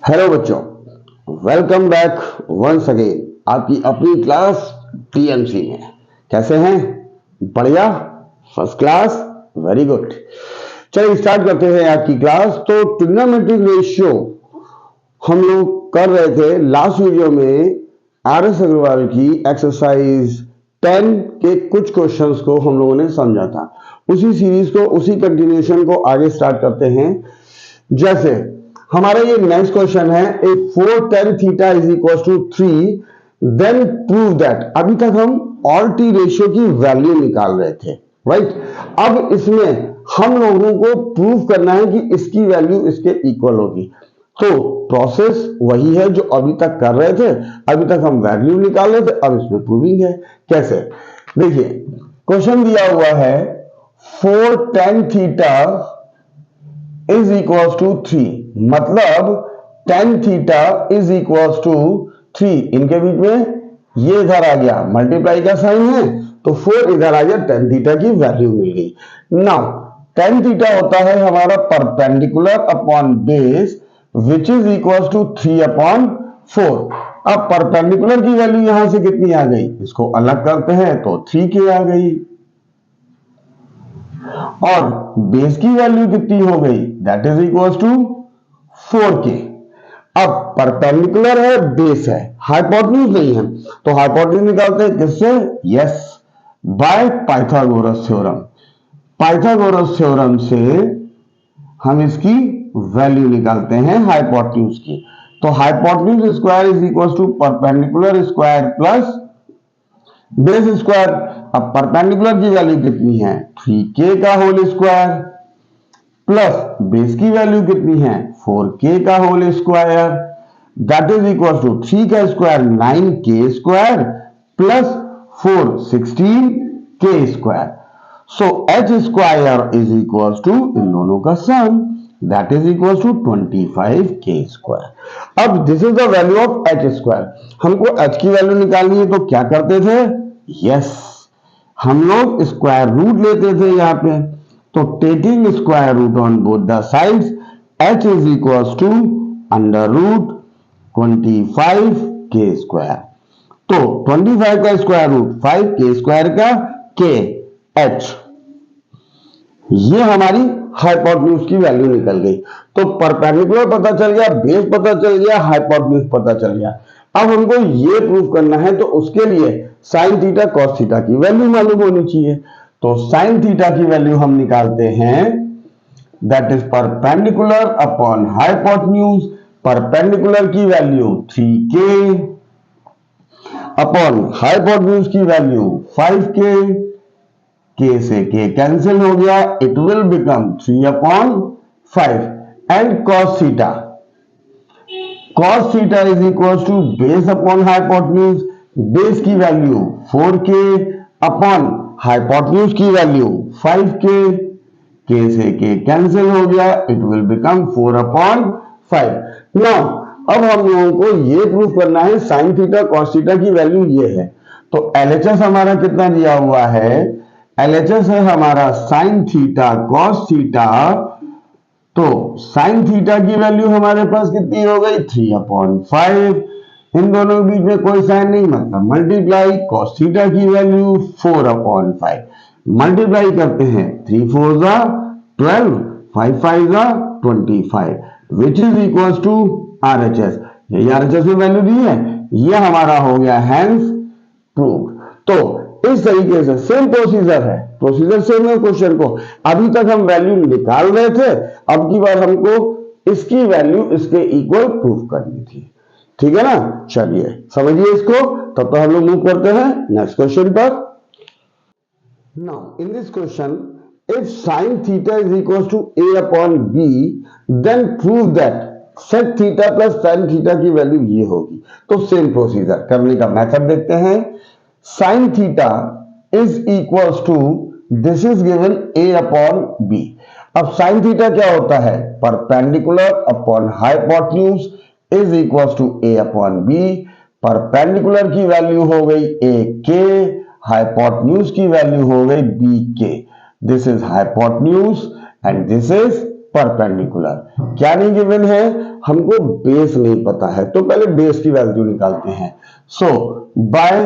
Hello बच्चों, welcome back once again आपकी अपनी क्लास टीएमसी में। कैसे हैं? बढ़िया, फर्स्ट क्लास, वेरी गुड। चलिए स्टार्ट करते हैं आपकी क्लास। तो ट्रिग्नोमेट्रिक रेशियो हम लोग कर रहे थे लास्ट वीडियो में। आर एस अग्रवाल की एक्सरसाइज 10 के कुछ क्वेश्चंस को हम लोगों ने समझा था। उसी सीरीज को, उसी कंटिन्यूशन को आगे स्टार्ट करते हैं। जैसे हमारा ये नेक्स्ट क्वेश्चन है, a 4 tan theta is equal to 3 then prove that. अभी तक हम और टी रेशियो की वैल्यू निकाल रहे थे, राइट? अब इसमें हम लोगों को प्रूव करना है कि इसकी वैल्यू इसके इक्वल होगी। तो प्रोसेस वही है जो अभी तक कर रहे थे। अभी तक हम वैल्यू निकाल रहे थे, अब इसमें प्रूविंग है। कैसे? देखिए, क्वेश्चन दिया हुआ है 4 tan theta is equal to 3, मतलब tan theta is equal to 3। इनके बीच में ये इधर आ गया, मल्टीप्लाई का साइन है, तो 4 इधर आ गया, tan थीटा की वैल्यू मिल गई। नाउ tan थीटा होता है हमारा perpendicular upon base which is equal to 3 upon 4। अब परपेंडिकुलर की वैल्यू यहां से कितनी आ गई, इसको अलग करते हैं तो 3k आ गई, और बेस की वैल्यू कितनी हो गई, that is equal to 4k। अब परपेंडिकुलर है, बेस है, हाइपोटेन्यूज नहीं है, तो हाइपोटेन्यूज निकालते हैं किससे? Yes, by Pythagoras theorem. Pythagoras theorem से हम इसकी वैल्यू निकालते हैं हाइपोटेन्यूज की। तो hypotenuse square is equal to perpendicular square plus base square. अब परपेंडिकुलर की वैल्यू कितनी है, 3k का होल स्क्वायर, प्लस बेस की वैल्यू कितनी है, 4k का whole square, that is equal to 3 का square 9k square plus 4 16k square. So h square is equal to इन दोनों का sum, that is equal to 25k square. अब this is the value of h square. हमको h की value निकालनी है, तो क्या करते थे? यस, हम लोग स्क्वायर रूट लेते थे यहां पे। तो taking square root on both the sides, h is equal to under root 25k square. तो 25 का स्क्वायर रूट 5k स्क्वायर का k h, ये हमारी हाइपोटेन्यूज की वैल्यू निकल गई। तो परपेंडिकुलर पता चल गया, बेस पता चल गया, हाइपोटेन्यूज पता चल गया। अब हमको ये प्रूव करना है, तो उसके लिए साइन थीटा कॉस थीटा की वैल्यू मालूम होनी चाहिए। तो साइन थीटा की वैल्यू हम निकालते हैं, that is perpendicular upon hypotenuse. Perpendicular की वैल्यू 3k अपॉन हाइपोटेन्यूज की वैल्यू 5k, k से k कैंसिल हो गया, it will become 3 upon 5 and cos theta. cos theta is equal to base upon hypotenuse, base की value 4k upon hypotenuse की value 5k, k से k cancel हो गया, it will become 4 upon 5। Now अब हम लोगों को ये प्रूव करना है साइन थीटा कॉस थीटा की वैल्यू ये है। तो LHS हमारा कितना दिया हुआ है? LHS है हमारा साइन थीटा कॉस थीटा। तो साइन थीटा की वैल्यू हमारे पास कितनी हो गई, 3 अपॉन 5। इन दोनों के बीच में कोई साइन नहीं, मतलब मल्टीप्लाई। कॉस थीटा की वैल्यू 4 अपॉन 5, मल्टीप्लाई करते हैं, 3 4 जा 12, 5 5 जा 25, which is equal to RHS। यही RHS में वैल्यू दी है, ये हमारा हो गया हैंस प्रूव्ड। तो इस तरीके से सेम प्रोसीजर है, प्रोसीजर सेम है क्वेश्चन को। अभी तक हम वैल्यू निकाल रहे थे, अब की बार हमको इसकी वैल्यू इसके इक्वल प्रूव करनी थी। ठीक है ना? चलिए समझिए इसको, तब तो हम लोग मूव करते हैं नेक्स्ट क्वेश्चन पर। Now in this question, if sin theta is equals to a upon b, then prove that sec theta plus tan theta की वैल्यू ये होगी। तो सेम प्रोसीजर करने का मेथड देखते हैं। sin theta is equals to this is given a upon b। अब sin theta क्या होता है? Perpendicular upon hypotenuse is equals to a upon b। Perpendicular की वैल्यू हो गई a k, हाइपोटेन्यूज की वैल्यू हो गई b k। This is hypotenuse and this is perpendicular. क्या नहीं गिवन है, हमको बेस नहीं पता है, तो पहले बेस की वैल्यू निकालते हैं। सो बाय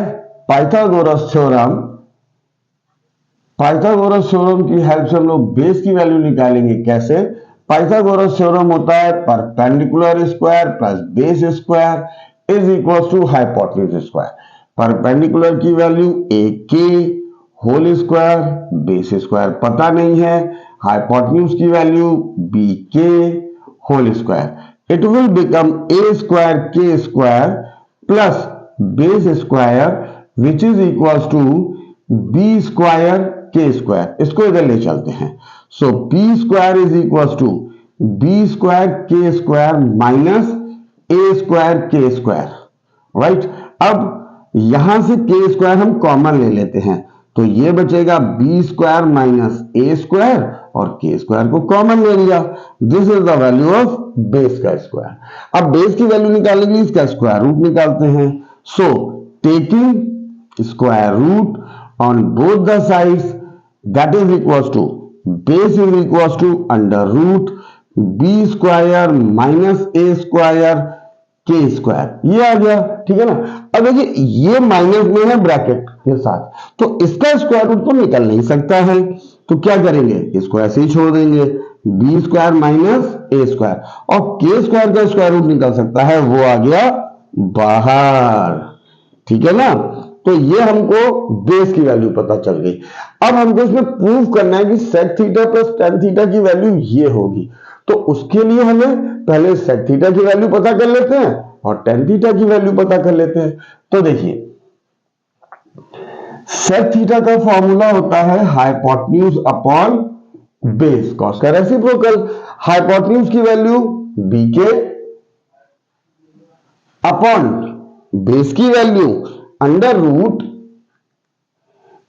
पाइथागोरस थ्योरम की हेल्प से हम लोग बेस की वैल्यू निकालेंगे। कैसे? पाइथागोरस थ्योरम होता है perpendicular square plus base square is equal to hypotenuse square. Perpendicular की वैल्यू ए k whole square, base square पता नहीं है, हाइपोटेन्यूज की value B K whole square. It will become A square के square plus base square which is equal to B square के square. इसको इधर ले चलते हैं। So B square is equal to B square के स्क्वायर माइनस ए square के square. Right, अब यहां से के स्क्वायर हम कॉमन ले लेते हैं, तो ये बचेगा बी स्क्वायर माइनस ए स्क्वायर और के स्क्वायर को कॉमन ले लिया। This is the value of base का स्क्वायर। अब बेस की वैल्यू निकालेंगे, इसका स्क्वायर रूट निकालते हैं। So taking square root on both the sides that is equals to base is equals to under root b square minus A square के square. ये आ गया, ठीक है ना। अब देखिए ये माइनस में है ब्रैकेट के साथ, तो इसका स्क्वायर रूट तो निकल नहीं सकता है, तो क्या करेंगे, इसको ऐसे ही छोड़ देंगे। बी स्क्वायर माइनस ए स्क्वायर और के स्क्वायर का स्क्वायर रूट निकल सकता है, वो आ गया बाहर, ठीक है ना। तो ये हमको बेस की वैल्यू पता चल गई। अब हमको इसमें प्रूव करना है कि sec theta plus tan theta की वैल्यू ये होगी, तो उसके लिए हमें पहले सेक थीटा की वैल्यू पता कर लेते हैं और टेन थीटा की वैल्यू पता कर लेते हैं। तो देखिए सेक थीटा का फॉर्मूला होता है हाइपोटेन्यूज अपॉन बेस कॉस का रेसिप्रोकल। हाइपोटेन्यूज की value B K upon base की value under root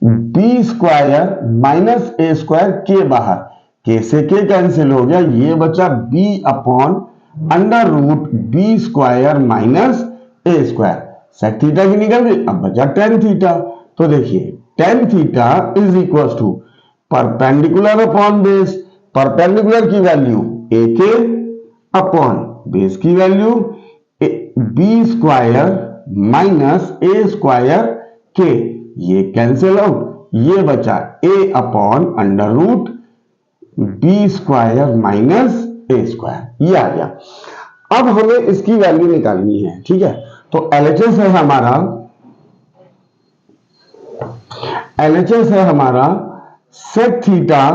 B square minus ए स्क्वायर के बाहर, के से के कैंसिल हो गया, ये बचा B upon under root B square minus ए स्क्वायर। सेक थीटा की निकल गई, अब बचा टेन थीटा। तो देखिए tan theta is equal to perpendicular upon base, perpendicular की वैल्यू ए के अपॉन बेस की वैल्यू बी स्क्वायर माइनस ए स्क्वायर के, ये कैंसिल आउट, ये बचा A upon under root B square minus A square, ये आ गया। अब हमें इसकी वैल्यू निकालनी है, ठीक है। तो एलएचएस है हमारा, एलएचएस है हमारा sec theta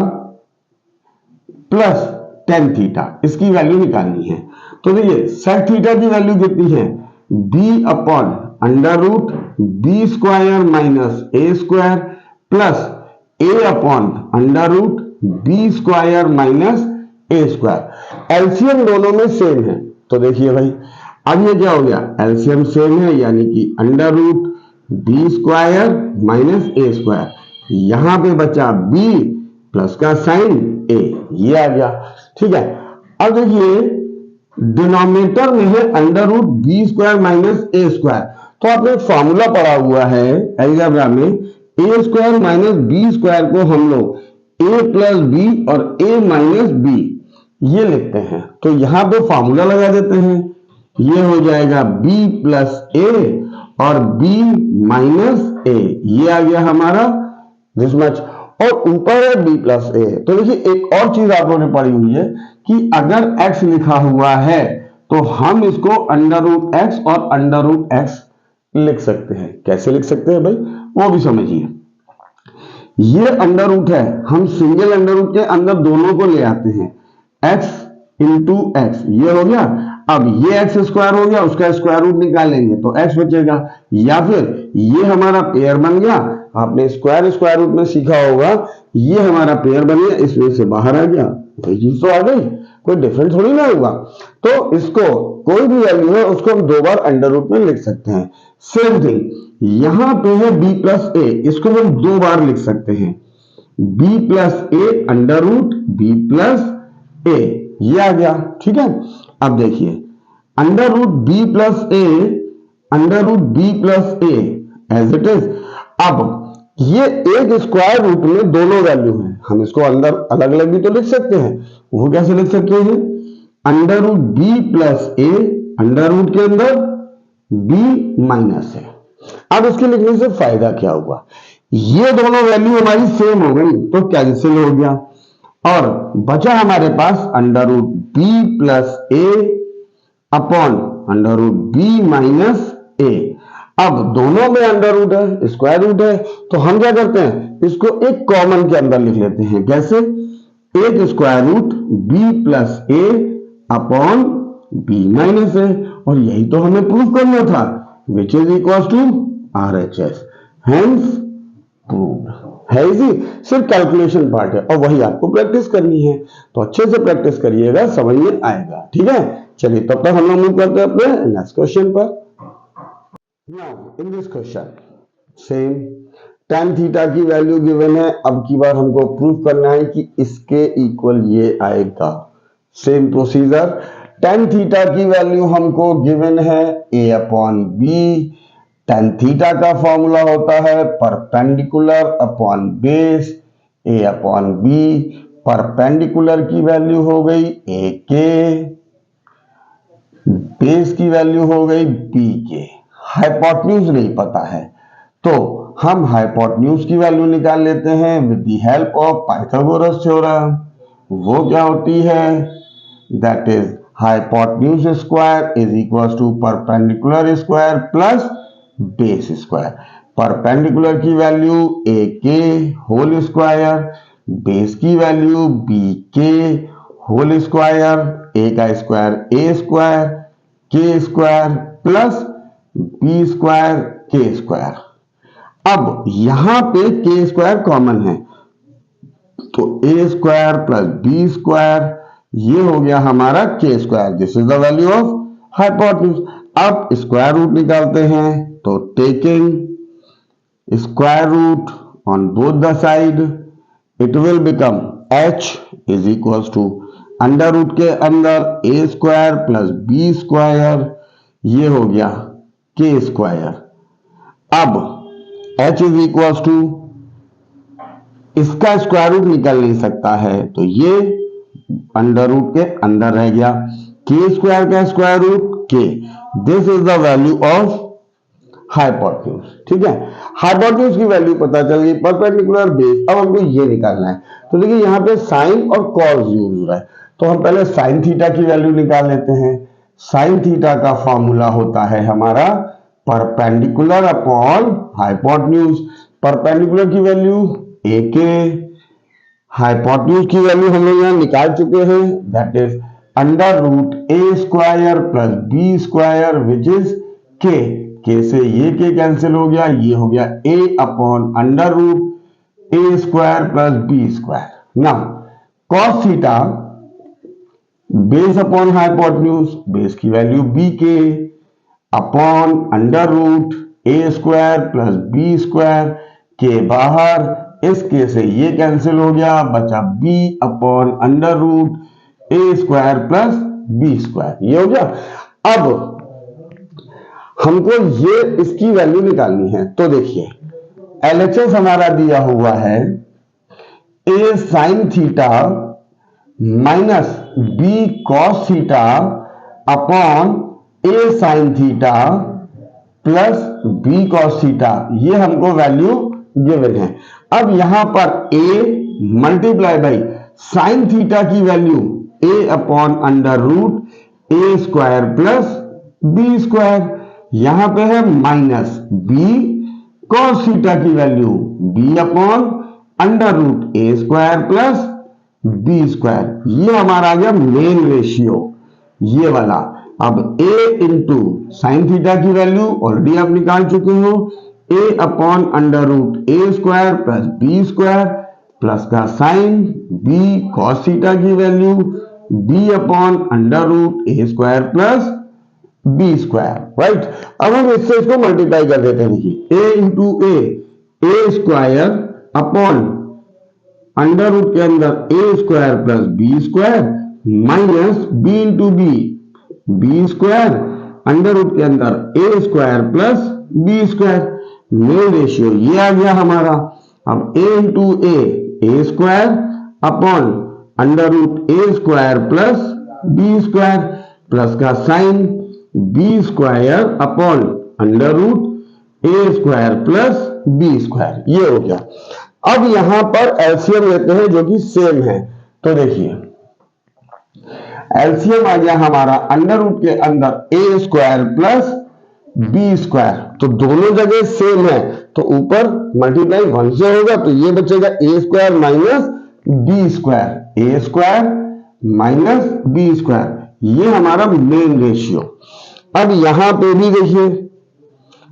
plus tan theta, इसकी वैल्यू निकालनी है। तो देखिए सेक थीटा की वैल्यू कितनी है, B upon under root B square minus ए स्क्वायर प्लस ए upon under root B square minus ए स्क्वायर। एलसीएम दोनों में सेम है, तो देखिए भाई अब ये क्या हो गया, एलसीएम सेम है, यानी कि under root B square minus ए स्क्वायर, यहां पे बचा बी प्लस का साइन ए, ये आ गया, ठीक है। अब देखिए डिनोमिनेटर में है under root B square minus ए स्क्वायर, तो आपने फॉर्मूला पढ़ा हुआ है अलजेब्रा में, A square minus B square को हम लोग ए प्लस बी और ए माइनस बी ये लिखते हैं। तो यहां पे फॉर्मूला लगा देते हैं, ये हो जाएगा बी प्लस ए और बी माइनस ए, ये आ गया हमारा दिस मच, और ऊपर है बी प्लस ए। तो देखिए एक और चीज आप लोगों ने पढ़ी हुई है कि अगर x लिखा हुआ है तो हम इसको अंडर रूट एक्स और अंडर रूट एक्स लिख सकते हैं। कैसे लिख सकते हैं भाई, वो भी समझिए। ये अंडर रूट है, हम सिंगल अंडर रूट के अंदर दोनों को ले आते हैं, x इंटू एक्स, ये हो गया। अब ये एक्स स्क्वायर हो गया, उसका स्क्वायर रूट निकालेंगे तो x बचेगा, या फिर ये हमारा पेयर बन गया, आपने स्क्वायर स्क्वायर रूट में सीखा होगा, ये हमारा पेयर बन गया, इसमें से बाहर आ गया, वही चीज तो आ गई, कोई डिफरेंस थोड़ी ना होगा। तो इसको कोई भी वैल्यू है उसको हम दो बार अंडर रूट में लिख सकते हैं। सेम थिंग यहां पे है b प्लस ए, इसको हम दो बार लिख सकते हैं, b plus a under root b plus a, ये आ गया, ठीक है। अब देखिए under root b plus a under root b plus a as it is. अब ये एक स्क्वायर रूट में दोनों वैल्यू है, हम इसको अंदर अलग अलग भी तो लिख सकते हैं। वो कैसे लिख सकते हैं? Under root B plus a, under root के अंदर बी माइनस ए। अब इसके लिखने से फायदा क्या हुआ? ये दोनों वैल्यू हमारी सेम हो गई तो कैंसिल हो गया, और बचा हमारे पास under root B plus A upon under root B minus A. अब दोनों में अंडर रूट है, स्क्वायर रूट है, तो हम क्या करते हैं, इसको एक कॉमन के अंदर लिख लेते हैं। कैसे? एक square root B plus A upon b minus a, और यही तो हमें प्रूफ करना था, which is equal to RHS, hence proved. है इजी, सिर्फ कैलकुलेशन पार्ट है और वही आपको प्रैक्टिस करनी है, तो अच्छे से प्रैक्टिस करिएगा, समझ में आएगा। ठीक है, चलिए तब तक हम लोग मूव करते हैं अपने नेक्स्ट क्वेश्चन पर। Now in this question same tan theta की वैल्यू गिवन है। अब की बार हमको प्रूव करना है कि इसके इक्वल ये आएगा। सेम प्रोसीजर, tan थीटा की वैल्यू हमको गिवन है a upon b. tan theta का फॉर्मूला होता है perpendicular upon base, a upon b. Perpendicular की वैल्यू हो गई a के, बेस की वैल्यू हो गई b के। हाइपोटेन्यूज नहीं पता है तो हम हाइपोटेन्यूज की वैल्यू निकाल लेते हैं with the help of Pythagoras theorem. वो क्या होती है? That is hypotenuse square is equal to perpendicular square plus base square. Perpendicular की value a k whole square, base की value b k whole square, a का square a square, के square plus B square के square. अब यहां पे k square common है तो a square plus B square, ये हो गया हमारा के square. This is the value of hypotenuse. अब स्क्वायर रूट निकालते हैं तो taking square root on both the side it will become h is equal to under root के अंदर ए स्क्वायर प्लस बी स्क्वायर, ये हो गया के स्क्वायर। अब h इज इक्वल टू, इसका स्क्वायर रूट निकल नहीं सकता है तो ये अंडर रूट के अंदर रह गया। के स्क्वायर का स्क्वायर रूट के, this is the value of hypotenuse. ठीक है, हाइपोटेन्यूज की वैल्यू पता चल गई, परपेंडिकुलर बेस। अब हमको ये निकालना है तो देखिए यहाँ पे साइन और कॉस यूज हो रहा है, तो हम पहले साइन थीटा की वैल्यू निकाल लेते हैं। साइन थीटा का फॉर्मूला होता है हमारा परपेंडिकुलर अपॉन हाइपोटेन्यूज। परपेंडिकुलर की वैल्यू a के, हाइपोटेन्यूज की वैल्यू हम लोग यहां निकाल चुके हैं, that is under root A square plus B square which is k से ये के कैंसिल हो गया, ये हो गया a upon under root A square plus B square. Now cos theta base upon hypotenuse, base की value b k upon under root ए square plus B square, के बाहर, इस के से ये कैंसिल हो गया, बचा b अपॉन अंडर रूट ए स्क्वायर प्लस बी स्क्वायर, ये हो गया। अब हमको ये इसकी वैल्यू निकालनी है तो देखिए LHS हमारा दिया हुआ है a sine theta minus B cos theta upon A sine theta plus B cos theta, ये हमको वैल्यू गिवन है। अब यहां पर a multiply by sine theta की value a upon under root A square plus B square, यहां पे है माइनस b कॉस थीटा की value b upon under root ए स्क्वायर प्लस बी स्क्वायर, ये हमारा आ गया मेन रेशियो, ये वाला। अब a इंटू साइन थीटा की वैल्यू ऑलरेडी आप निकाल चुके हो, a upon under root A square plus B square plus का साइन b कॉस थीटा की value b upon under root ए square plus B square, right. अब हम इससे इसको मल्टीप्लाई कर देते हैं, देखिए a into A square upon under root के अंदर ए square plus B square minus B into B square under root के अंदर ए square plus B square, main ratio ये आ गया हमारा। अब a into A A square upon under root A square plus B square, plus का sign B square upon under root ए square plus B square, ये हो गया। अब यहां पर एलसीएम लेते हैं जो कि सेम है, तो देखिए एलसीएम आ गया हमारा अंडर रूट के अंदर ए स्क्वायर प्लस बी स्क्वायर, तो दोनों जगह सेम है, तो ऊपर मल्टीप्लाई 1 से होगा, तो ये बचेगा ए स्क्वायर माइनस बी स्क्वायर, ए स्क्वायर माइनस बी स्क्वायर, ये हमारा मेन रेशियो। अब यहां पे भी देखिए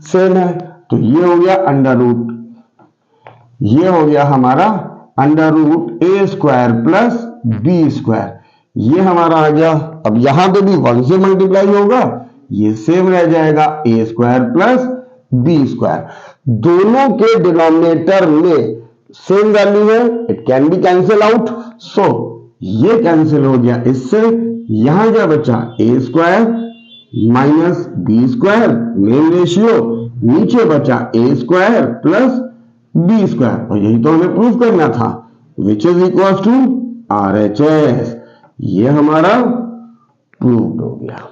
सेम है, तो ये हो गया अंडर रूट, ये हो गया हमारा अंडर रूट ए स्क्वायर प्लस बी स्क्वायर, ये हमारा आ गया। अब यहां पे भी 1 से मल्टीप्लाई होगा, ये सेम रह जाएगा a square plus B square, दोनों के डिनोमिनेटर में सेम वैल्यू है, it can be cancel out, so ये कैंसिल हो गया इससे, यहां क्या बचा a square minus B square main ratio, नीचे बचा a square plus B square, और यही तो हमें प्रूफ करना था, which is equal to RHS, ये हमारा प्रूव्ड हो गया।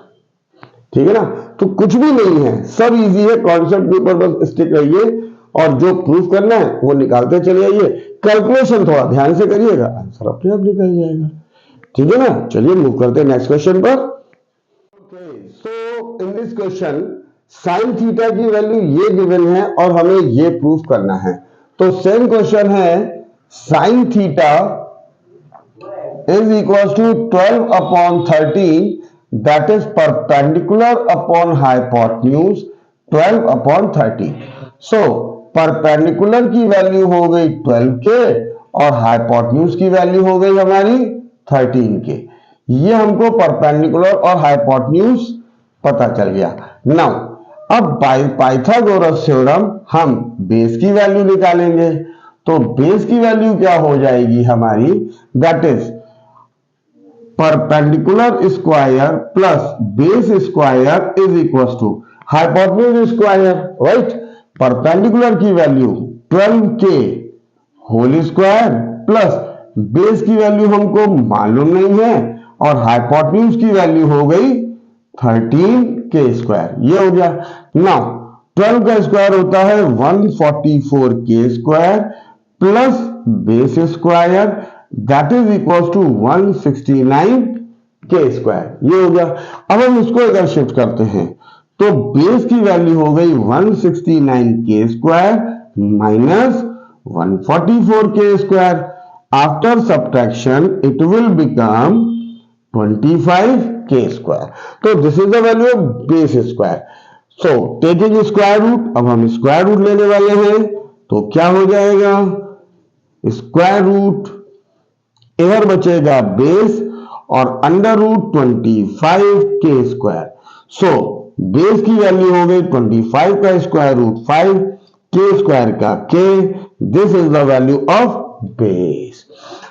ठीक है ना, तो कुछ भी नहीं है, सब इजी है, कॉन्सेप्ट के ऊपर बस स्टिक रहिए और जो प्रूफ करना है वो निकालते चले जाइए, कैलकुलेशन थोड़ा ध्यान से करिएगा, आंसर अपने आप निकल जाएगा। ठीक है ना, चलिए मूव करते हैं नेक्स्ट क्वेश्चन पर। So in this question sine theta की वैल्यू ये गिवन है और हमें ये प्रूफ करना है, तो सेम क्वेश्चन है sine theta is equals to 12 upon 13 that is perpendicular upon hypotenuse 12 upon 30। so perpendicular की वैल्यू हो गई 12 के और हाइपोटेन्यूज की वैल्यू हो गई हमारी 13 के, ये हमको परपेंडिकुलर और हाइपोटेन्यूज पता चल गया। नाउ अब पाइथागोरस थ्योरम हम बेस की वैल्यू निकालेंगे, तो बेस की वैल्यू क्या हो जाएगी हमारी, that is perpendicular square plus base square is equal to hypotenuse square, right. Perpendicular की value 12 k whole square plus base की वैल्यू हमको मालूम नहीं है और हाइपोटेन्यूज की वैल्यू हो गई 13 के स्क्वायर, ये हो गया। नाउ 12 का स्क्वायर होता है 144 k square plus base square that is equal to 169 k square, ये हो गया। अब हम इसको अगर शिफ्ट करते हैं तो बेस की वैल्यू हो गई 169 k square minus 144 k square, after subtraction it will become 25 k square, तो this is the value of base square. So taking square root, अब हम स्क्वायर रूट लेने वाले हैं, तो क्या हो जाएगा स्क्वायर रूट, इधर बचेगा बेस और under root 25 k square. So base की वैल्यू हो गई 25 का स्क्वायर रूट 5 के स्क्वायर का के, this is the value of base.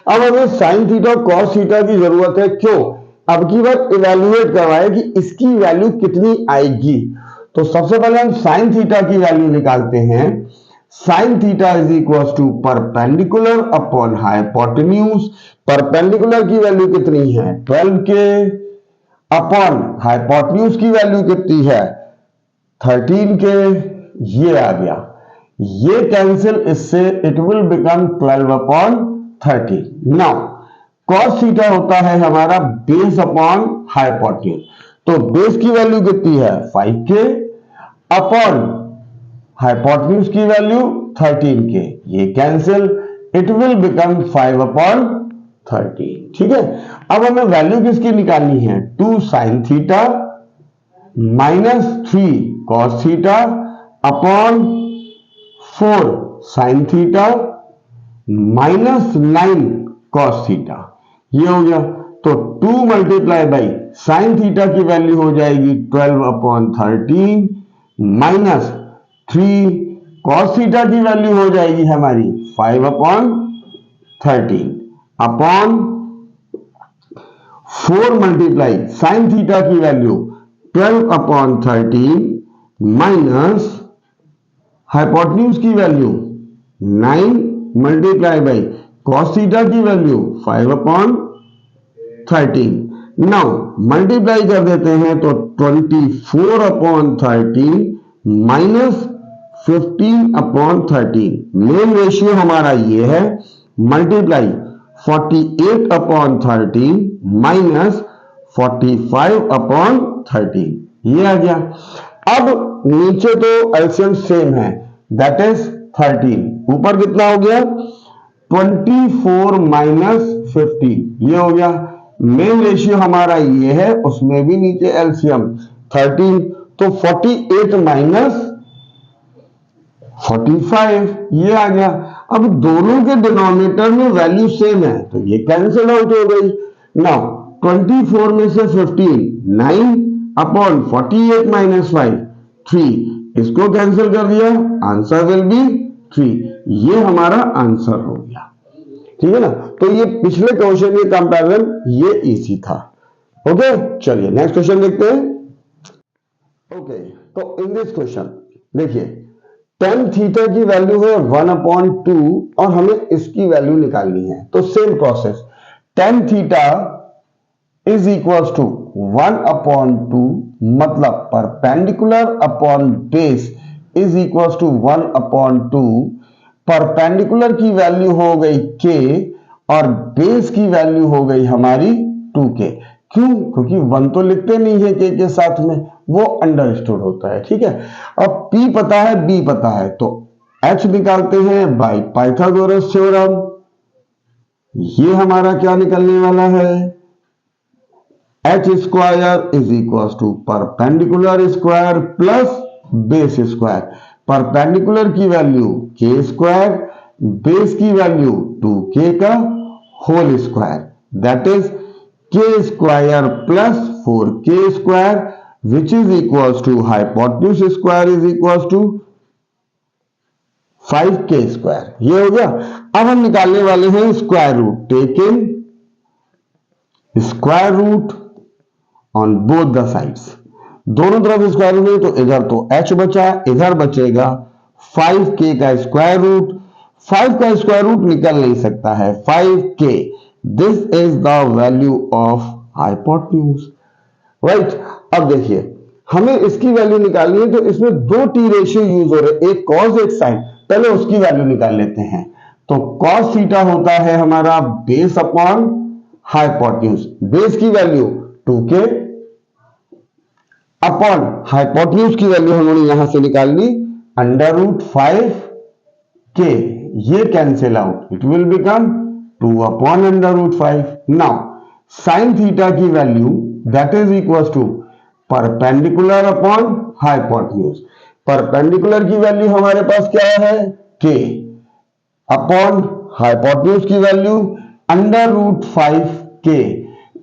अब हमें साइन थीटा कॉस थीटा की जरूरत है, क्यों, अब की बार इवेल्युएट करवाए कि इसकी वैल्यू कितनी आएगी, तो सबसे पहले हम साइन थीटा की वैल्यू निकालते हैं। Sine theta is equal to perpendicular upon hypotenuse, perpendicular की वैल्यू कितनी है 12 के अपॉन हाइपोटेन्यूज की वैल्यू कितनी है 13 के, ये आ गया, ये कैंसिल इससे, it will become 12 upon 30। Now cos theta होता है हमारा बेस अपॉन हाइपोटेन्यूज, तो बेस की वैल्यू कितनी है 5 के अपॉन हाइपोटेन्यूज की वैल्यू 13 के, ये cancel, it will become 5 upon 30। ठीक है, अब हमें वैल्यू किसकी निकालनी है 2 sine theta minus 3 cos theta upon 4 sign theta minus 9 cos theta, ये हो गया। तो 2 मल्टीप्लाई बाई साइन थीटा की वैल्यू हो जाएगी 12 अपॉन 13 माइनस 3 कॉस थीटा की वैल्यू हो जाएगी हमारी 5 upon 13 upon 4 multiply sign theta की वैल्यू 12 अपॉन 13 माइनस हाइपोटेन्यूज की value 9 multiply by cos theta की वैल्यू 5/13। नाउ मल्टीप्लाई कर देते हैं तो 24/13 माइनस 15/13। मेन रेशियो हमारा ये है, मल्टीप्लाई 48/13 माइनस 45/13, ये आ गया। अब नीचे तो एलसीएम सेम है, दैट इज 13। ऊपर कितना हो गया 24 माइनस 15, ये हो गया। मेन रेशियो हमारा ये है, उसमें भी नीचे एलसीएम 13, तो 48 माइनस 45, ये आ गया। अब दोनों के डिनोमिनेटर में वैल्यू सेम है तो ये कैंसिल आउट हो गई। नाउ 24 में से 15 9/48 माइनस 5 3, इसको कैंसिल कर दिया, आंसर विल बी 3। ये हमारा आंसर हो गया, ठीक है ना। तो ये पिछले क्वेश्चन के कंपैरिजन ये इजी था। ओके, चलिए नेक्स्ट क्वेश्चन देखते हैं। ओके, तो इन दिस क्वेश्चन देखिए tan थीटा की वैल्यू है 1/2 और हमें इसकी वैल्यू निकालनी है। तो same process, tan theta is equal to 1/2 मतलब perpendicular upon base is equal to 1/2। Perpendicular की वैल्यू हो गई k और बेस की वैल्यू हो गई हमारी 2k। क्यों? क्योंकि 1 तो लिखते नहीं है k के साथ में, वो अंडरस्टूड होता है, ठीक है। अब p पता है, b पता है, तो h निकालते हैं बाय पाइथागोरस थ्योरम। ये हमारा क्या निकलने वाला है, h square is equal to perpendicular square plus base square. Perpendicular की वैल्यू k स्क्वायर, बेस की वैल्यू 2k का whole square, that is k square plus 4k square which is equal to hypotenuse square is equal to 5k square. ये हो गया। अब हम निकालने वाले हैं square root, taking square root on both the sides. दोनों तरफ स्क्वायर रूट है तो इधर तो h बचा, इधर बचेगा 5k का स्क्वायर रूट। 5 का स्क्वायर रूट निकल नहीं सकता है, 5k, this is the value of hypotenuse, right. अब देखिए हमें इसकी वैल्यू निकालनी है, तो इसमें दो टी रेशियो यूज हो रहे, एक कॉस एक साइन। पहले उसकी वैल्यू निकाल लेते हैं। तो कॉस थीटा होता है हमारा बेस अपॉन हाइपोटेन्यूज। बेस की वैल्यू 2k अपॉन हाइपोटेन्यूज की वैल्यू हमने यहां से निकाल ली √5k। ये cancel out, it will become 2/√5। Now sine theta की value that is equal to perpendicular upon hypotenuse. Perpendicular की वैल्यू हमारे पास क्या है k अपॉन हाइपोटेन्यूज की वैल्यू √5k।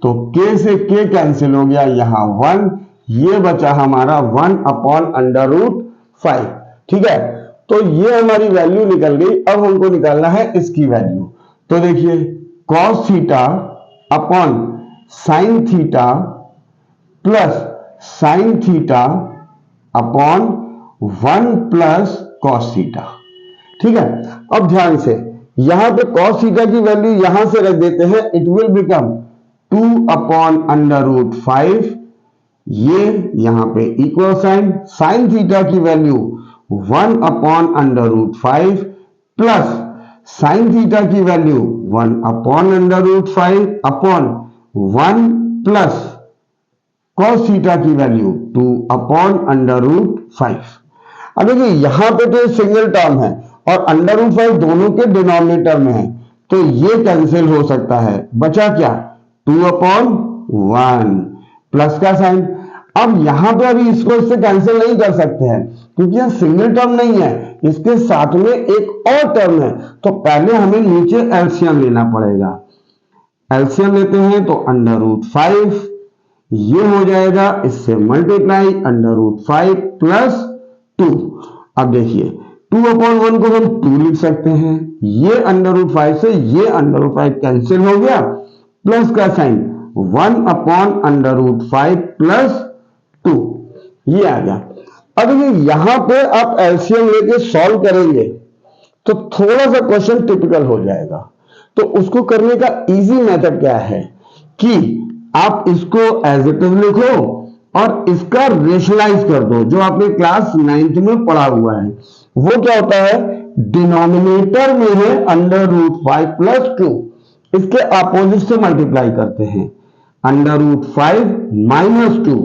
तो k से k कैंसिल हो गया, यहां 1, ये बचा हमारा 1/√5, ठीक है। तो ये हमारी वैल्यू निकल गई। अब हमको निकालना है इसकी वैल्यू। तो देखिए cos theta upon sine theta plus sine theta upon 1 plus cos theta, ठीक है। अब ध्यान से यहां पे cos थीटा की वैल्यू यहां से रख देते हैं, इट विल बिकम 2/√5। ये यहां पे इक्वल साइन, साइन थीटा की वैल्यू 1/√5 प्लस साइन थीटा की value 1/√5 upon 1 plus cos theta की वैल्यू 2/√5। अब देखिए यहां पे तो सिंगल टर्म है और √5 दोनों के डिनोमिनेटर में है, तो ये कैंसिल हो सकता है। बचा क्या 2/1 प्लस का साइन। अब यहां पे अभी इसको इससे कैंसिल नहीं कर सकते हैं क्योंकि यह सिंगल टर्म नहीं है, इसके साथ में एक और टर्म है। तो पहले हमें नीचे एलसीएम लेना पड़ेगा। एलसीएम लेते हैं तो √5, ये हो जाएगा इससे मल्टीप्लाई √5 प्लस 2। अब देखिए 2/1 को हम 2 लिख सकते हैं, ये √5 से ये √5 कैंसिल हो गया, प्लस का साइन 1/√5 प्लस 2, ये आ गया। अब देखिए यहां पे आप एलसीएम लेके सॉल्व करेंगे तो थोड़ा सा क्वेश्चन टिपिकल हो जाएगा। तो उसको करने का इजी मेथड क्या है कि आप इसको एज इट इज लिखो और इसका रेशनलाइज कर दो, जो आपने क्लास 9th में पढ़ा हुआ है। वो क्या होता है, डिनोमिनेटर में है √5 + 2, इसके अपोजिट से मल्टीप्लाई करते हैं, √5 - 2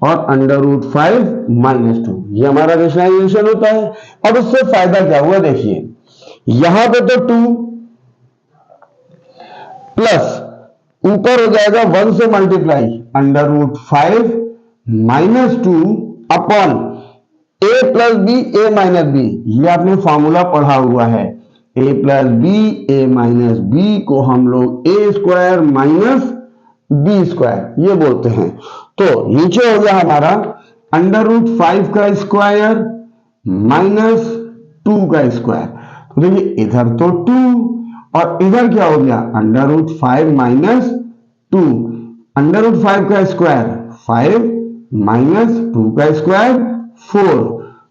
और √5 - 2, ये हमारा रेशनलाइजेशन होता है। अब इससे फायदा क्या हुआ देखिए, यहां पे तो 2 प्लस ऊपर हो जाएगा 1 से multiply, √5 - 2 upon a + b a - b, ये आपने फॉर्मूला पढ़ा हुआ है। a + b a - b को हम लोग a² - b² ये बोलते हैं। तो नीचे हो गया हमारा √5 का स्क्वायर माइनस 2 का स्क्वायर। तो देखिए इधर तो 2 और इधर क्या हो गया, √5 - 2, √5 का स्क्वायर 5 माइनस 2 का स्क्वायर 4,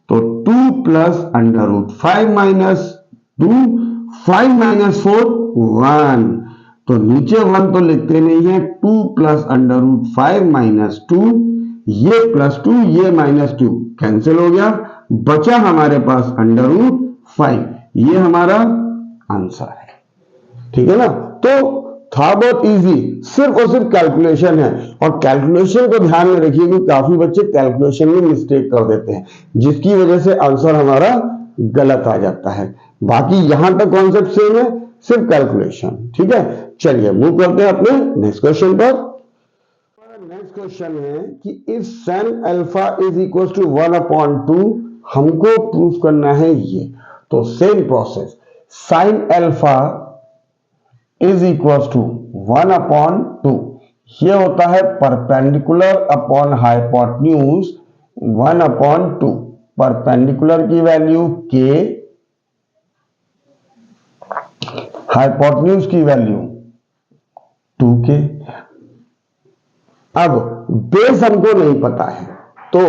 तो 2 प्लस √5 - 2, 5 - 4 1, तो नीचे 1 तो लिखते नहीं है, 2 प्लस √5 - 2, ये +2 ये -2 कैंसिल हो गया, बचा हमारे पास √5, ये हमारा आंसर है। ठीक है ना, तो था बहुत इजी, सिर्फ और सिर्फ कैलकुलेशन है। और कैलकुलेशन को ध्यान में रखिए कि काफी बच्चे कैलकुलेशन में मिस्टेक कर देते हैं, जिसकी वजह से आंसर हमारा गलत आ जाता है। बाकी यहां तक कॉन्सेप्ट सेम है, सिर्फ कैलकुलेशन। ठीक है, चलिए मूव करते हैं अपने नेक्स्ट क्वेश्चन पर। नेक्स्ट क्वेश्चन है कि if sin alpha is equal to 1/2, हमको प्रूफ करना है ये। तो same process, sin alpha is equal to 1/2, ये होता है परपेंडिकुलर अपॉन हाइपोटेन्यूज 1/2, परपेंडिकुलर की वैल्यू k, हाइपोटेन्यूज की वैल्यू 2k। अब बेस हमको नहीं पता है, तो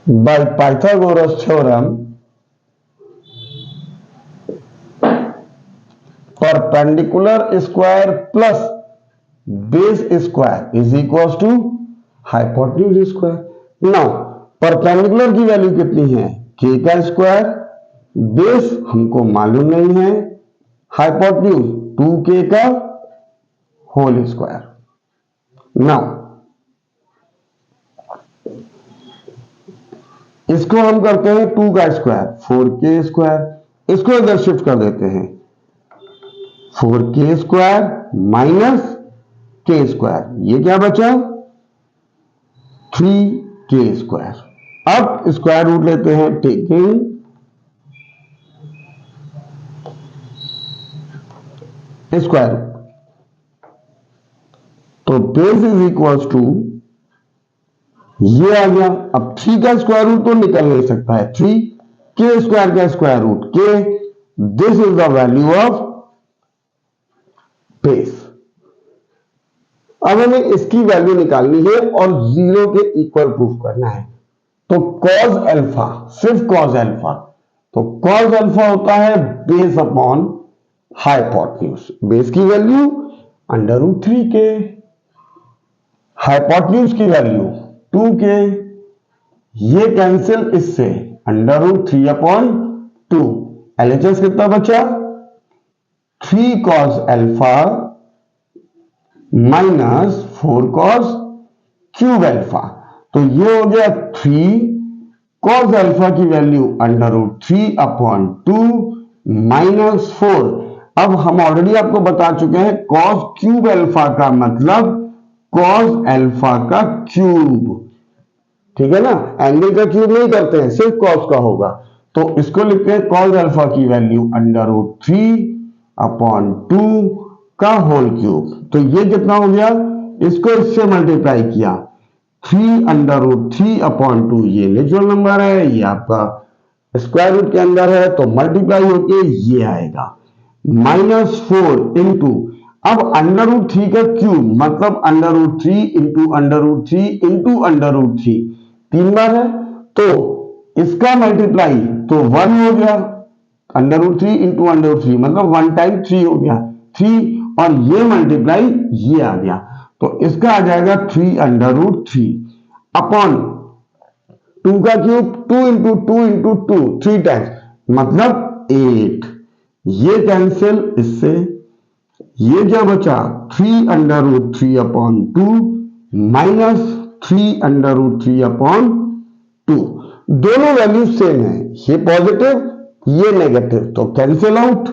by Pythagoras theorem perpendicular square plus base square is equal to hypotenuse square. Now perpendicular की वैल्यू कितनी है, k का स्क्वायर, बेस हमको मालूम नहीं है, हाइपोटेन्यूज 2k का होल स्क्वायर। नाउ इसको हम करते हैं 2 का स्क्वायर 4k स्क्वायर, इसको इधर शिफ्ट कर देते हैं, 4k square minus k square, ये क्या बचा 3k स्क्वायर। अब स्क्वायर रूट लेते हैं, टेकिंग स्क्वायर रूट, तो बेस इज इक्वल टू ये आ गया। अब 3 का स्क्वायर रूट तो निकल नहीं सकता है, 3k स्क्वायर का square root k, this is the value of base. अब हमें इसकी वैल्यू निकालनी है और 0 के इक्वल प्रूफ करना है। तो cos अल्फा, सिर्फ cos अल्फा, तो cos अल्फा होता है बेस अपॉन हाइपोटेन्यूज, बेस की वैल्यू √3k, हाइपोटेन्यूज की वैल्यू 2k, ये कैंसिल इससे √3/2, एलएचएस कितना बचा 3 cos alpha minus 4 cos cube alpha, तो ये हो गया 3 cos अल्फा की वैल्यू √3/2 माइनस 4। अब हम ऑलरेडी आपको बता चुके हैं cos क्यूब अल्फा का मतलब cos अल्फा का क्यूब, ठीक है ना, एंगल का क्यूब नहीं करते हैं, सिर्फ cos का होगा। तो इसको लिखते हैं cos अल्फा की वैल्यु √3/2 का होल क्यूब, तो ये कितना हो गया, इसको इससे मल्टीप्लाई किया 3√3/2, ये नेचुरल नंबर है, ये आपका स्क्वायर रूट के अंदर है, तो मल्टीप्लाई होके ये आएगा -4 इंटू, अब √3 का क्यूब मतलब √3 इंटू √3 इंटू √3 3 बार है, तो इसका मल्टीप्लाई तो 1 हो गया, √3 इंटू √3 मतलब 1 टाइम 3 हो गया 3 और ये मल्टीप्लाई ये आ गया तो इसका आ जाएगा 3√3 अपॉन 2 का क्यूब 2 इंटू 2 इंटू 2 3 टाइम्स मतलब 8 ये कैंसिल इससे ये क्या बचा 3√3 अपॉन 2 माइनस 3√3 अपॉन 2 दोनों वैल्यू सेम है ये पॉजिटिव ये नेगेटिव तो कैंसिल आउट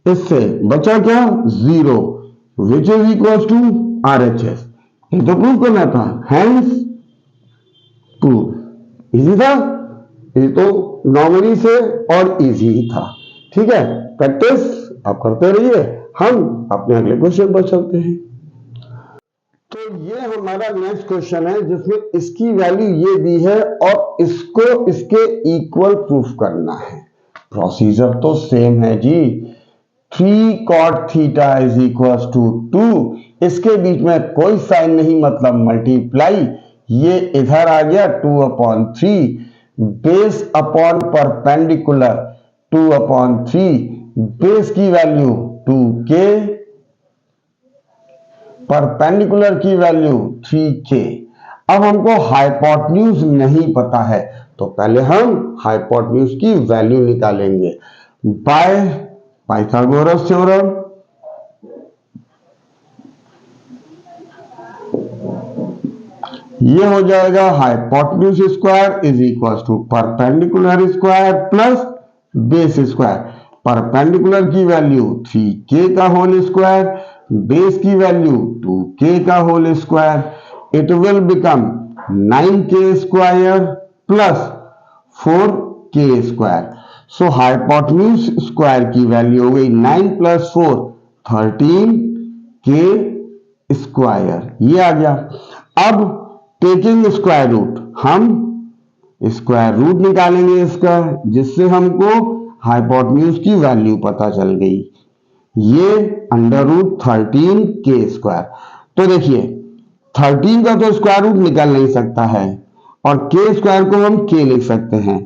इससे बचा क्या 0 which is equal to RHS ये तो प्रूव करना था हैंस प्रूव इजी था ये तो नॉर्मली से और इजी ही था ठीक है प्रैक्टिस आप करते रहिए हम अपने अगले क्वेश्चन पर चलते हैं तो ये हमारा नेक्स्ट क्वेश्चन है जिसमें इसकी वैल्यू ये दी है और इसको इसके इक्वल प्रूफ करना है प्रोसीजर तो सेम है जी 3 cot theta is equal to 2 इसके बीच में कोई साइन नहीं मतलब मल्टीप्लाई ये इधर आ गया 2/3 बेस अपॉन परपेंडिकुलर 2/3 बेस की वैल्यू 2k परपेंडिकुलर की वैल्यू 3k अब हमको हाइपोटेन्यूज नहीं पता है तो पहले हम हाइपोटेन्यूज की वैल्यू निकालेंगे बाय पाइथागोरस थ्योरम ये हो जाएगा hypotenuse square is equal to perpendicular square plus base square perpendicular की वैल्यू 3k का होल स्क्वायर बेस की वैल्यू 2k का whole square it will become 9k square plus 4k square so hypotenuse square की value हो गई 9 plus 4 13k square ये आ गया अब टेकिंग स्क्वायर रूट हम स्क्वायर रूट निकालेंगे इसका जिससे हमको हाइपोटेन्यूज की वैल्यू पता चल गई ये √13k स्क्वायर तो देखिए 13 का तो स्क्वायर रूट निकल नहीं सकता है और k स्क्वायर को हम k लिख सकते हैं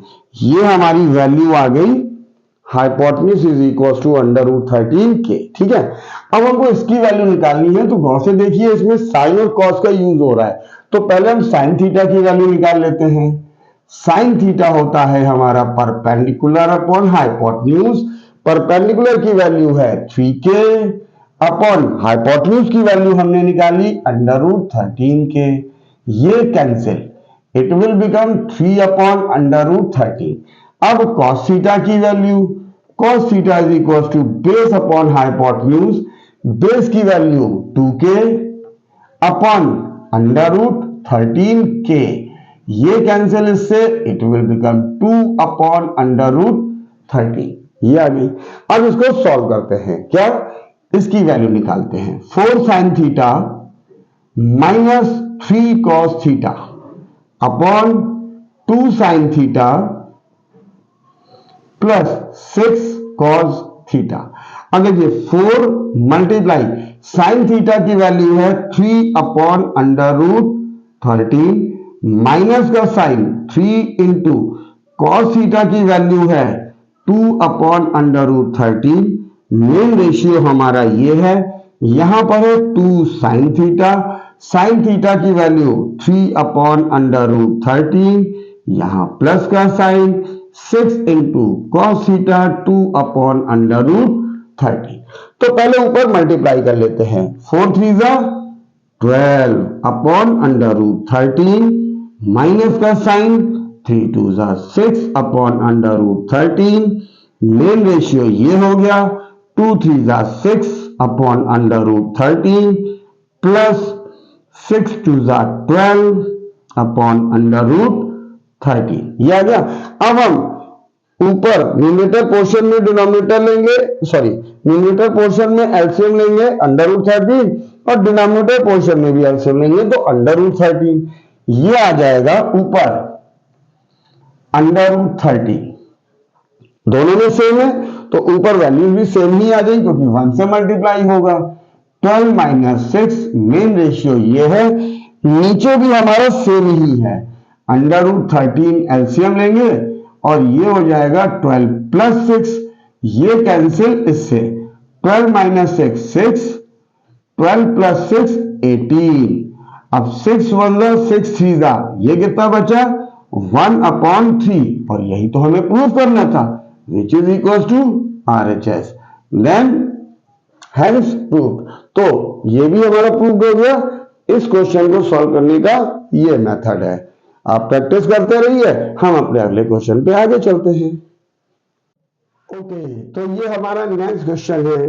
ये हमारी वैल्यू आ गई hypotenuse is equal to √13k ठीक है अब हमको इसकी वैल्यू निकालनी है तो गौर से देखिए इसमें साइन और कॉस का यूज हो रहा है तो पहले हम साइन थीटा की वैल्यू निकाल लेते हैं साइन थीटा होता है हमारा परपेंडिकुलर अपॉन हाइपोटेन्यूज परपेंडिकुलर की वैल्यू है 3k अपॉन हाइपोटेन्यूज की वैल्यू हमने निकाली √13k ये cancel it will become 3 upon √13 अब cos थीटा की value cos theta is equal to base upon hypotenuse base की वैल्यू 2k अपॉन √13k ये कैंसिल इससे इट विल बिकम 2 अपॉन √13 ये आ गई अब इसको सॉल्व करते हैं क्या इसकी वैल्यू निकालते हैं 4 sin theta minus 3 cos theta upon 2 sin theta plus 6 cos theta अब देखिए 4 मल्टीप्लाई साइन थीटा की वैल्यू है 3 अपॉन √13 माइनस का साइन 3 इंटू कॉस थीटा की वैल्यू है 2 अपॉन √13 मेन रेशियो हमारा ये है यहां पर है 2 साइन थीटा की वैल्यू 3 अपॉन √13 यहां प्लस का sine 6 into cos theta 2 upon √13 तो पहले ऊपर मल्टीप्लाई कर लेते हैं 4 3 12 अपॉन √13 माइनस का साइन 3 2 6 अपॉन √13 मेन रेशियो ये हो गया 2 3 6 अपॉन √13 प्लस 6 2 12 अपॉन √13 ये आ गया अब हम ऊपर न्यूमरेटर पोर्शन में डिनोमिनेटर लेंगे सॉरी न्यूमरेटर पोर्शन में एलसीएम लेंगे √13 और डिनोमिनेटर पोर्शन में भी एलसीएम लेंगे तो √13 ये आ जाएगा ऊपर √13 दोनों में सेम है तो ऊपर वैल्यू भी सेम ही आ गई क्योंकि 1 से मल्टीप्लाई होगा 12 माइनस 6 मेन रेशियो ये है नीचे भी हमारा सेम ही है √13 एलसीएम लेंगे और ये हो जाएगा 12 प्लस 6 ये कैंसिल इससे, 12 माइनस 6 6, 12 प्लस 6 18। अब 6 1 6 3 ये कितना बचा 1/3, और यही तो हमें प्रूव करना था, which is equal to RHS, then hence proved. तो ये भी हमारा प्रूव हो गया। इस क्वेश्चन को सॉल्व करने का ये मेथड है। आप प्रैक्टिस करते रहिए, हम अपने अगले क्वेश्चन पे आगे चलते हैं। ओके, तो ये हमारा नेक्स्ट क्वेश्चन है।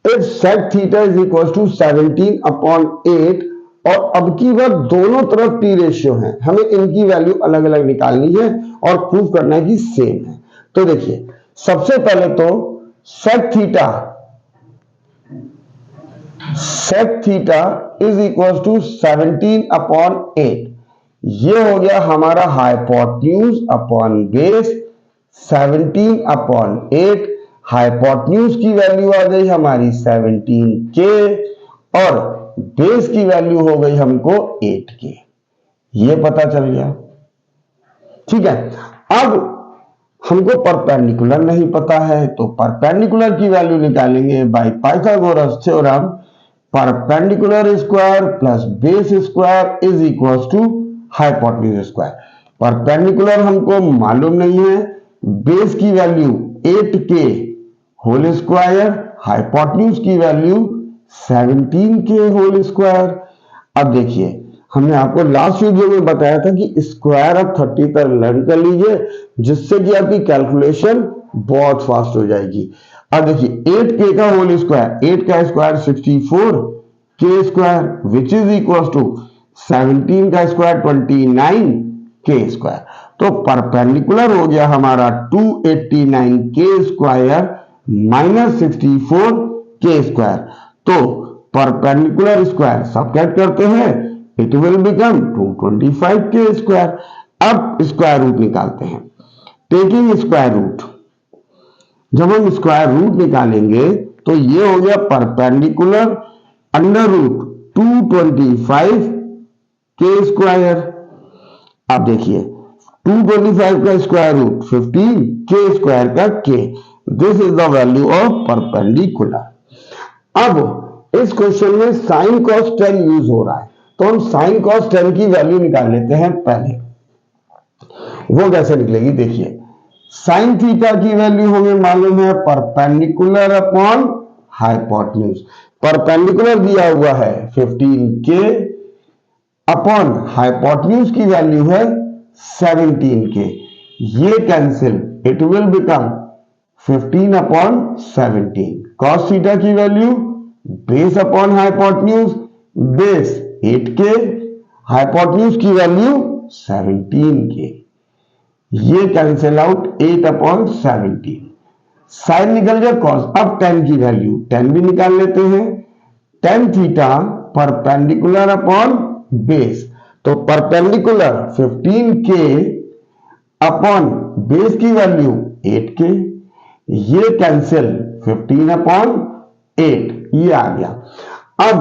If sec theta is equal to 17/8, और अब की बार दोनों तरफ p रेशियो है, हमें इनकी वैल्यू अलग अलग निकालनी है और प्रूव करना है कि सेम है। तो देखिए, सबसे पहले तो sec theta is equal to 17/8, ये हो गया हमारा हाइपोटेन्यूज अपॉन बेस। 17/8, हाइपोटेन्यूज की वैल्यू आ गई हमारी 17k, और बेस की वैल्यू हो गई हमको 8k, ये पता चल गया। ठीक है, अब हमको परपेंडिकुलर नहीं पता है, तो परपेंडिकुलर की वैल्यू निकालेंगे by Pythagoras theorem. Perpendicular square plus base square is equal to hypotenuse square. Perpendicular हमको मालूम नहीं है, बेस की value 8k whole square, hypotenuse की वैल्यू 17k होल स्क्वायर। अब देखिए, हमने आपको लास्ट वीडियो में बताया था कि स्क्वायर ऑफ 30 तक लर्न कर लीजिए, जिससे कि आपकी कैलकुलेशन बहुत फास्ट हो जाएगी। अब देखिए, 8k का होल स्क्वायर, 8 का square 64k square, which is equal to 17 का स्क्वायर 29k स्क्वायर। तो परपेंडिकुलर हो गया हमारा 289k square minus 64k square. तो परपेंडिकुलर स्क्वायर सबट्रैक्ट करते हैं, it will become 225k square. अब स्क्वायर रूट निकालते हैं, टेकिंग स्क्वायर रूट। जब हम स्क्वायर रूट निकालेंगे तो ये हो गया perpendicular under root 225k square. अब देखिए, 225 का स्क्वायर रूट 15k स्क्वायर का k, this is the value of perpendicular. अब इस क्वेश्चन में साइन कॉस 10 यूज हो रहा है, तो हम साइन कॉस 10 की वैल्यू निकाल लेते हैं पहले। वो कैसे निकलेगी, देखिए, साइन थीटा की वैल्यू हमें मालूम है परपेंडिकुलर अपॉन हाइपोटेन्यूज। परपेंडिकुलर दिया हुआ है 15k अपॉन हाइपोटेन्यूज की वैल्यू है 17k, ये cancel, it will become 15/17। cos theta की value base upon hypotenuse, base 8k, hypotenuse की वैल्यू 17k, ये कैंसिल आउट 8/17। साइन निकल गया कॉस। अब tan की वैल्यू 10 भी निकाल लेते हैं, tan theta perpendicular upon base, तो परपेंडिकुलर 15k अपॉन बेस की वैल्यू 8k, ये कैंसिल 15/8, ये आ गया। अब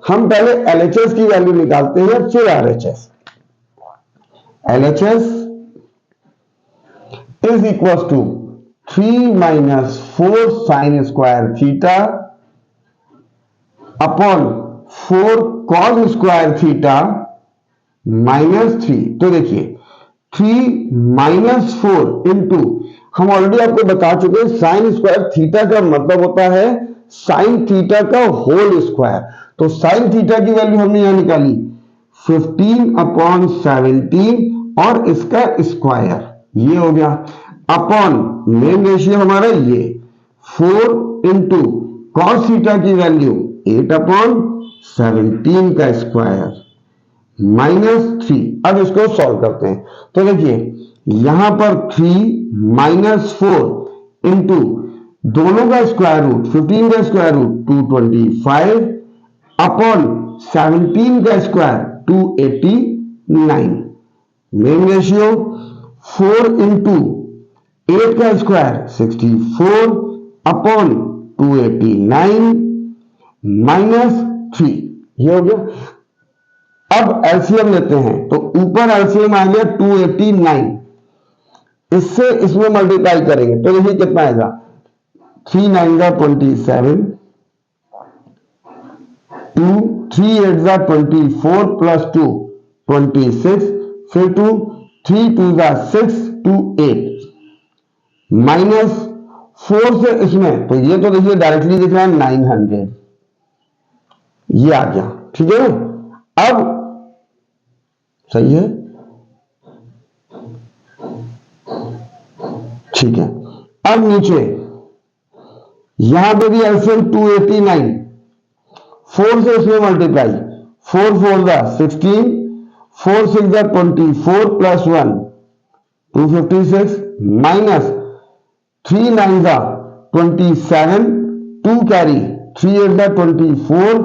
हम पहले LHS की वैल्यू निकालते हैं, फिर RHS। LHS is equal to 3 minus 4 sine square theta upon 4 cos square theta minus 3। तो देखिए, 3 माइनस 4 इंटू, हम ऑलरेडी आपको बता चुके हैं साइन स्क्वायर थीटा का मतलब होता है साइन थीटा का होल स्क्वायर। तो साइन थीटा की वैल्यू हमने यहां निकाली 15/17 और इसका स्क्वायर, ये हो गया, अपॉन मेन रेशियो हमारा ये 4 इंटू कॉस थीटा की वैल्यू 8/17 का स्क्वायर माइनस 3। अब इसको सॉल्व करते हैं, तो देखिए यहां पर 3 माइनस 4 इंटू दोनों का स्क्वायर रूट, 15 का स्क्वायर रूट 225 अपॉन 17 का स्क्वायर 289, मेन रेशियो 4 इंटू 8 का स्क्वायर 64 अपॉन 289 माइनस 3, ये हो गया। अब एलसीएम लेते हैं, तो ऊपर एलसीएम आ गया 289, इससे इसमें मल्टीप्लाई करेंगे तो देखिए कितना आएगा, 3 9 जा 27, 2 3 8 जा 24 प्लस 2 26, फिर 2 3 2 जा 6 2 8 माइनस 4 से इसमें, तो ये तो देखिए डायरेक्टली दिख रहा है 900, ये आ गया। ठीक है ना, अब सही है, ठीक है। अब नीचे यहां पे भी एलसीएम 289, 4 से इसमें मल्टीप्लाई, 4 4 जा 16, 4 6 जा 24 प्लस 1 256 माइनस 3 9 जा 27, 2 कैरी, 3 8 जा 24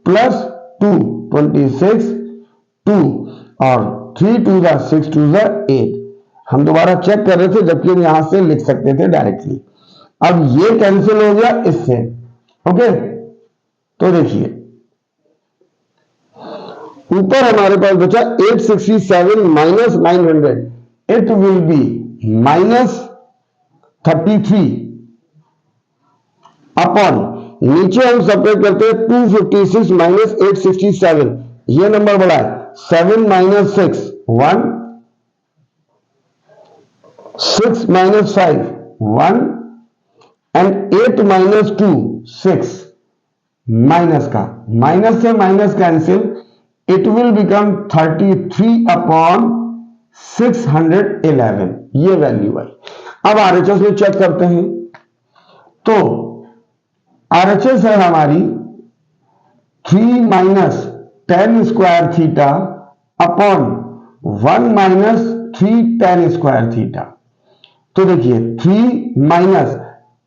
प्लस 2 26 2 और 3 2 जा 6 2 जा 8। हम दोबारा चेक कर रहे थे जबकि हम यहां से लिख सकते थे डायरेक्टली। अब ये कैंसिल हो गया इससे, ओके। तो देखिए ऊपर हमारे पास बचा 867 minus 900, it will be minus 33 upon, नीचे हम सेपरेट करते हैं 256 माइनस 867, ये नंबर बड़ा है, 7 minus 6 1, 6 minus 5 1 and 8 minus 2 6, minus का माइनस से minus cancel, it will become 33 upon 611, ये वैल्यू आई। अब आरएचएस में चेक करते हैं, तो आरएचएस है हमारी 3 minus 10 square theta upon 1 minus 3 10 square theta. तो देखिए 3 माइनस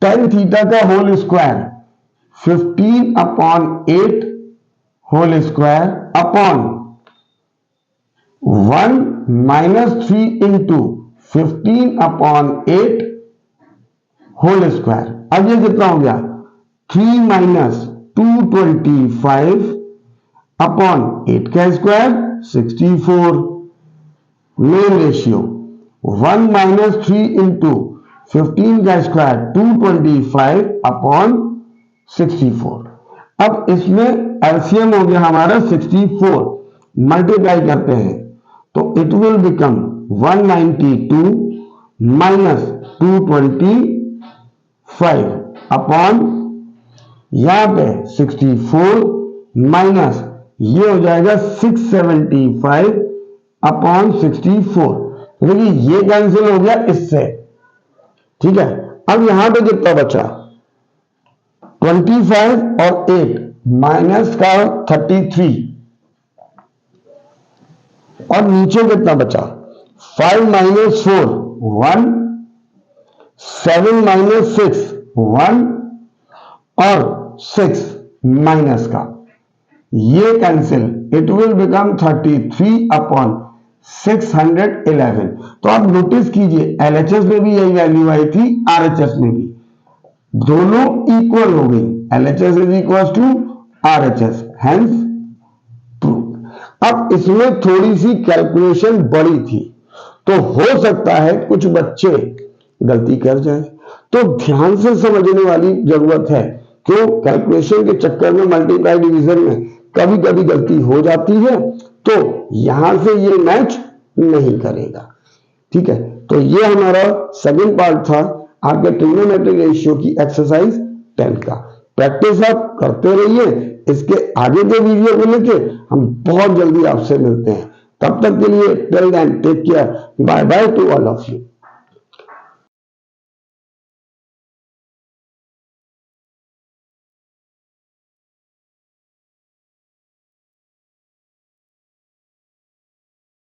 10 थीटा का whole square 15 upon 8 whole square upon 1 minus 3 into 15 upon 8 whole square. अब ये कितना हो गया, 3 माइनस 225 अपॉन 8 का square 64, main ratio 1 minus 3 into 15 का स्क्वायर 225 अपॉन 64। अब इसमें एलसीएम हो गया हमारा 64, मल्टीप्लाई करते हैं तो it will become 192 minus 225 upon यहां पे 64 माइनस ये हो जाएगा 675 अपॉन 64। देखिए ये कैंसिल हो गया इससे, ठीक है। अब यहां पे कितना बचा, 25 और 8 माइनस का 33 और नीचे कितना बचा, 5 माइनस 4 1, 7 माइनस 6 1 और 6 माइनस का, ये cancel, it will become 33 upon 611। तो आप नोटिस कीजिए एलएचएस में भी यही वैल्यू आई थी, आरएचएस में भी, दोनों इक्वल हो गई, LHS is equal to RHS, hence prove. अब इसमें थोड़ी सी कैलकुलेशन बड़ी थी, तो हो सकता है कुछ बच्चे गलती कर जाए, तो ध्यान से समझने वाली जरूरत है। क्यों, कैलकुलेशन के चक्कर में मल्टीप्लाई डिवीजन में कभी कभी गलती हो जाती है, तो यहां से ये मैच नहीं करेगा। ठीक है, तो ये हमारा सेकंड पार्ट था आपके ट्रिग्नोमेट्रिक रेशियो की एक्सरसाइज 10 का। प्रैक्टिस आप करते रहिए, इसके आगे के वीडियो को लेके हम बहुत जल्दी आपसे मिलते हैं। तब तक के लिए till then take care, bye bye to all of you.